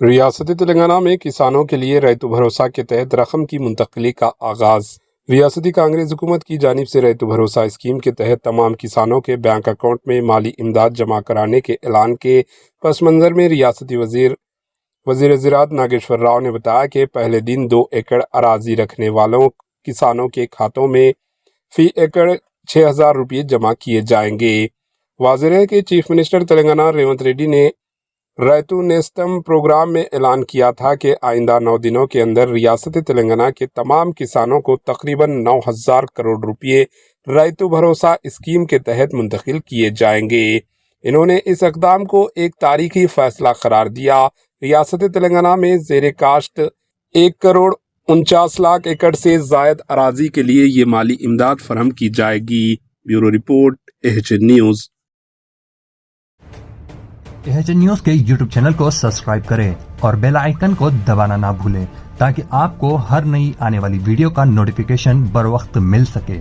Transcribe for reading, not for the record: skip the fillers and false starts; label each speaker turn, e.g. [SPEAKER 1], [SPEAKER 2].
[SPEAKER 1] ریاست تلنگانہ میں کسانوں کے لیے ریتو بھروسہ کے تحت رقم کی منتقلی کا آغاز۔ ریاستی کانگریس حکومت کی جانب سے ریتو بھروسہ اسکیم کے تحت تمام کسانوں کے بینک اکاؤنٹ میں مالی امداد جمع کرانے کے اعلان کے پس منظر میں ریاستی وزیر زراعت ناگیشور راؤ نے بتایا کہ پہلے دن 2 ایکڑ اراضی رکھنے والوں کسانوں کے کھاتوں میں فی ایکڑ 6,000 روپے جمع کیے جائیں گے۔ واضح ہے کہ چیف منسٹر تلنگانہ ریونت ریڈی نے ریتو نیستم پروگرام میں اعلان کیا تھا کہ آئندہ 9 دنوں کے اندر ریاست تلنگانہ کے تمام کسانوں کو تقریباً 9,000 کروڑ روپے ریتو بھروسہ اسکیم کے تحت منتقل کیے جائیں گے۔ انہوں نے اس اقدام کو ایک تاریخی فیصلہ قرار دیا۔ ریاست تلنگانہ میں زیر کاشت 1,49,00,000 ایکڑ سے زائد اراضی کے لیے یہ مالی امداد فراہم کی جائے گی۔ Bureau report AHN news.
[SPEAKER 2] AHN news کے یوٹیوب چینل کو سبسکرائب کریں اور بیل آئیکن کو دبانا نہ بھولیں تاکہ آپ کو ہر نئی آنے والی ویڈیو کا نوٹیفیکیشن بر وقت مل سکے۔